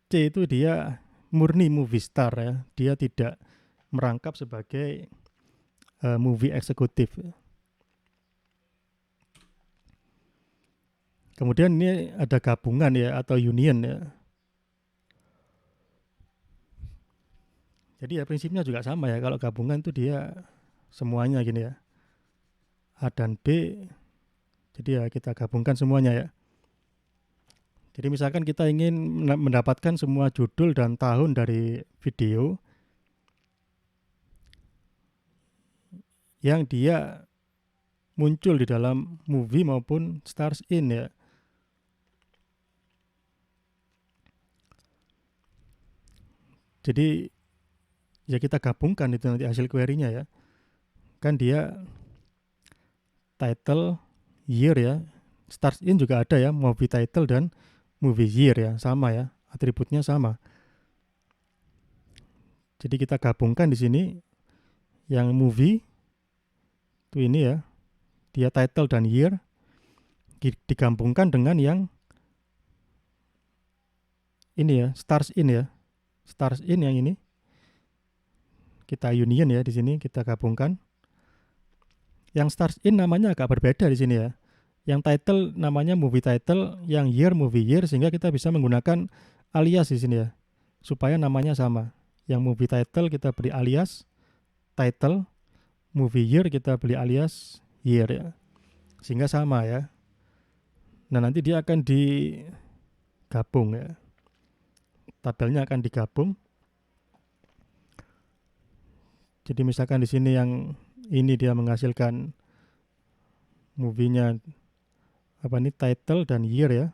C itu dia murni movie star ya. Dia tidak merangkap sebagai movie eksekutif. Kemudian ini ada gabungan ya atau union ya. Jadi ya prinsipnya juga sama ya. Kalau gabungan itu dia semuanya gini ya. A dan B. Jadi ya kita gabungkan semuanya ya. Jadi misalkan kita ingin mendapatkan semua judul dan tahun dari video yang dia muncul di dalam movie maupun stars in ya. Jadi ya kita gabungkan itu nanti hasil query-nya ya. Kan dia title, year ya. Stars in juga ada ya, movie title dan movie year ya, sama ya. Atributnya sama. Jadi kita gabungkan di sini yang movie itu ini ya. Dia title dan year digabungkan dengan yang ini ya, stars in ya. Stars in yang ini kita union ya, di sini kita gabungkan. Yang stars in namanya agak berbeda di sini ya. Yang title namanya movie title, yang year movie year, sehingga kita bisa menggunakan alias di sini ya, supaya namanya sama. Yang movie title kita beri alias title, movie year kita beri alias year ya, sehingga sama ya. Nah nanti dia akan digabung ya, tabelnya akan digabung. Jadi misalkan di sini yang ini dia menghasilkan movie-nya apa nih, title dan year ya.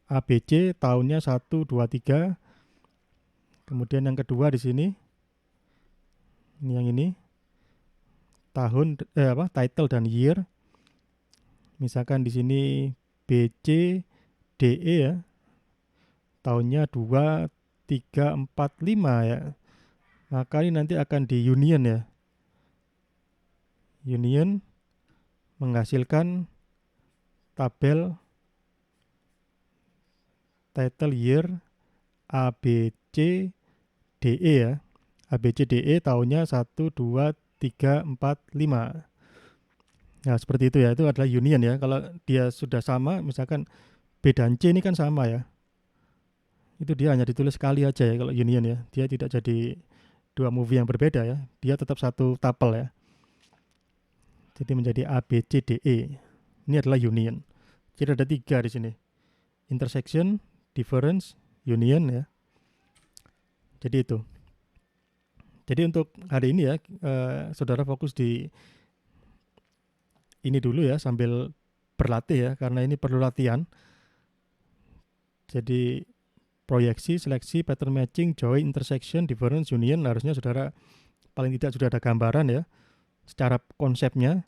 ABC tahunnya 1 2 3. Kemudian yang kedua di sini ini yang ini tahun title dan year. Misalkan di sini BC DE ya. Tahunnya 2 3 4 5 ya. Maka ini nanti akan di union ya. Union menghasilkan tabel title year ABC DE ya. ABC DE tahunnya 1 2 3 4 5. Nah, seperti itu ya. Itu adalah union ya. Kalau dia sudah sama, misalkan B dan C ini kan sama ya. Itu dia hanya ditulis sekali aja ya kalau union ya. Dia tidak jadi dua movie yang berbeda ya. Dia tetap satu tabel ya. Jadi menjadi A, B, C, D, E. Ini adalah union. Jadi ada 3 di sini. Intersection, difference, union ya. Jadi itu. Jadi untuk hari ini ya, saudara fokus di ini dulu ya sambil berlatih ya, karena ini perlu latihan. Jadi proyeksi, seleksi, pattern matching, join, intersection, difference, union, harusnya saudara paling tidak sudah ada gambaran ya secara konsepnya.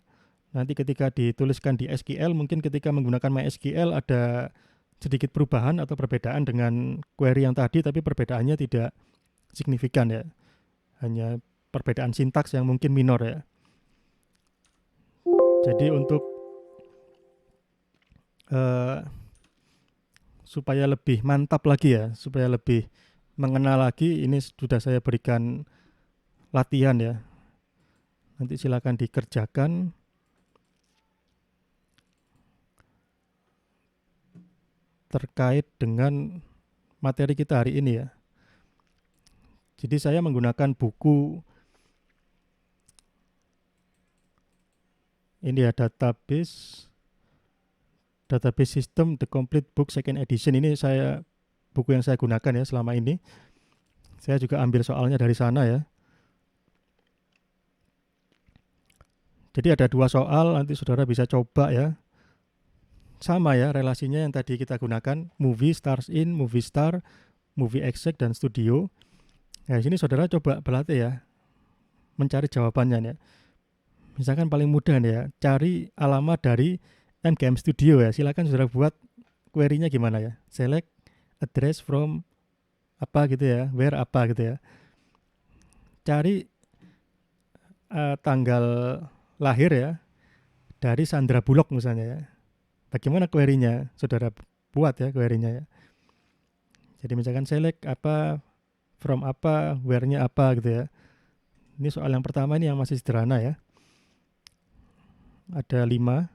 Nanti ketika dituliskan di SQL, mungkin ketika menggunakan MySQL ada sedikit perubahan atau perbedaan dengan query yang tadi, tapi perbedaannya tidak signifikan ya, hanya perbedaan sintaks yang mungkin minor ya. Jadi untuk supaya lebih mantap lagi ya, supaya lebih mengenal lagi, ini sudah saya berikan latihan ya. Nanti silakan dikerjakan. Terkait dengan materi kita hari ini ya. Jadi saya menggunakan buku ini ya, database system The Complete Book Second Edition. Ini buku yang saya gunakan ya selama ini. Saya juga ambil soalnya dari sana ya. Jadi ada 2 soal, nanti saudara bisa coba ya. Sama ya relasinya yang tadi kita gunakan, movie, stars in, movie star, movie exec, dan studio. Nah, di sini saudara coba berlatih ya, mencari jawabannya ya. Misalkan paling mudah nih ya, cari alamat dari MGM Studio ya. Silakan saudara buat query-nya gimana ya. Select address from apa gitu ya, where apa gitu ya. Cari tanggal lahir ya dari Sandra Bullock misalnya ya. Bagaimana query-nya? Saudara buat ya query-nya ya. Jadi misalkan select apa, from apa, where-nya apa gitu ya. Ini soal yang pertama ini yang masih sederhana ya. Ada 5.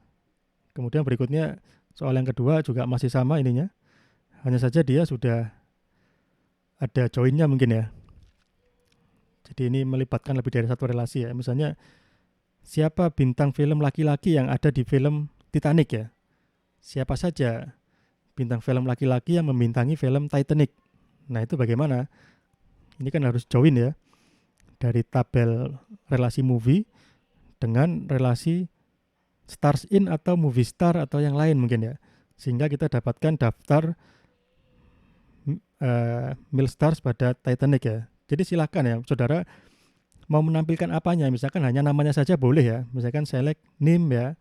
Kemudian berikutnya soal yang kedua juga masih sama ininya. Hanya saja dia sudah ada join-nya mungkin ya. Jadi ini melibatkan lebih dari satu relasi ya. Misalnya siapa bintang film laki-laki yang ada di film Titanic ya. Siapa saja bintang film laki-laki yang membintangi film Titanic. Nah itu bagaimana? Ini kan harus join ya. Dari tabel relasi movie dengan relasi stars in atau movie star atau yang lain mungkin ya. Sehingga kita dapatkan daftar male stars pada Titanic ya. Jadi silakan ya saudara mau menampilkan apanya. Misalkan hanya namanya saja boleh ya. Misalkan select name ya.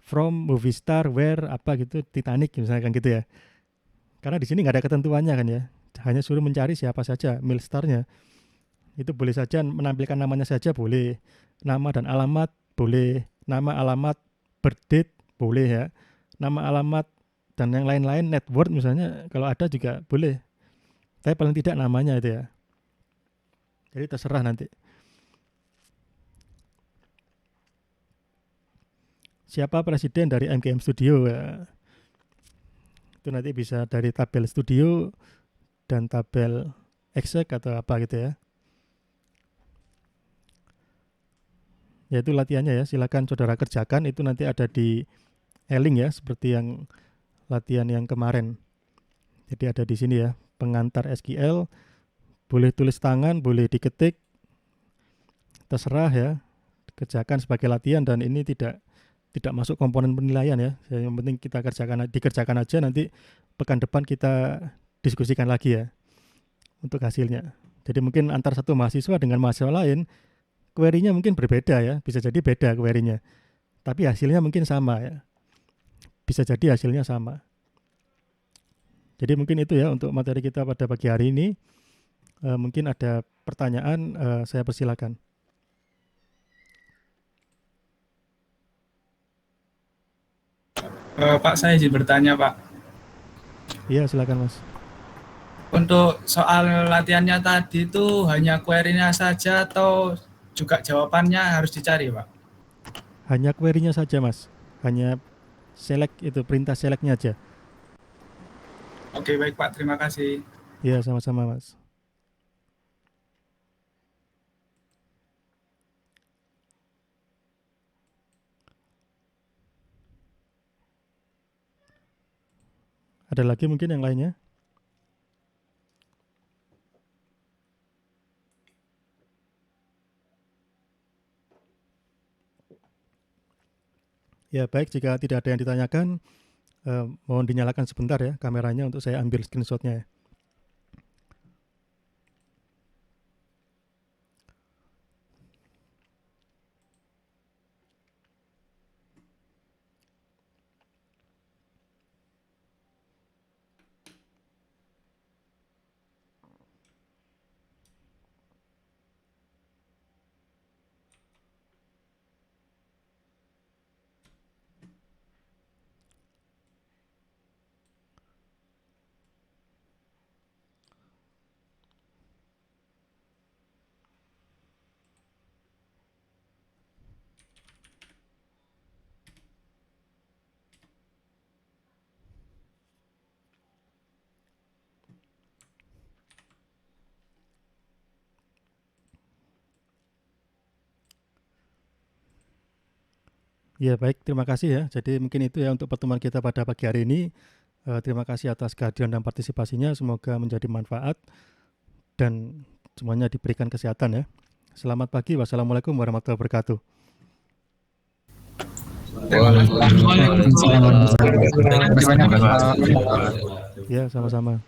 From movie star where apa gitu Titanic misalkan gitu ya. Karena di sini nggak ada ketentuannya kan ya. Hanya suruh mencari siapa saja male starnya. Itu boleh saja menampilkan namanya saja boleh. Nama dan alamat boleh. Nama alamat birthdate boleh ya. Nama alamat dan yang lain-lain net worth misalnya kalau ada juga boleh. Tapi paling tidak namanya itu ya. Jadi terserah nanti. Siapa presiden dari MGM Studio ya. Itu nanti bisa dari tabel studio dan tabel exec atau apa gitu ya. Ya itu latihannya ya, silakan saudara kerjakan. Itu nanti ada di e-link ya, seperti yang latihan yang kemarin. Jadi ada di sini ya, pengantar SQL, boleh tulis tangan, boleh diketik, terserah ya, kerjakan sebagai latihan dan ini tidak masuk komponen penilaian ya. Yang penting kita dikerjakan aja, nanti pekan depan kita diskusikan lagi ya untuk hasilnya. Jadi mungkin antar satu mahasiswa dengan mahasiswa lain query-nya mungkin berbeda ya, bisa jadi beda query-nya. Tapi hasilnya mungkin sama ya. Bisa jadi hasilnya sama. Jadi mungkin itu ya untuk materi kita pada pagi hari ini. Mungkin ada pertanyaan, saya persilakan. Pak, saya izin bertanya, Pak. Iya, silakan Mas. Untuk soal latihannya tadi itu hanya query-nya saja atau juga jawabannya harus dicari, Pak? Hanya query-nya saja Mas. Hanya select itu, perintah select-nya aja. Oke, baik Pak. Terima kasih. Iya, sama-sama Mas. Ada lagi mungkin yang lainnya? Ya baik, jika tidak ada yang ditanyakan, mohon dinyalakan sebentar ya kameranya untuk saya ambil screenshot-nya ya. Ya baik, terima kasih ya. Jadi mungkin itu ya untuk pertemuan kita pada pagi hari ini. Terima kasih atas kehadiran dan partisipasinya. Semoga menjadi manfaat dan semuanya diberikan kesehatan ya. Selamat pagi. Wassalamualaikum warahmatullahi wabarakatuh. Ya, sama-sama.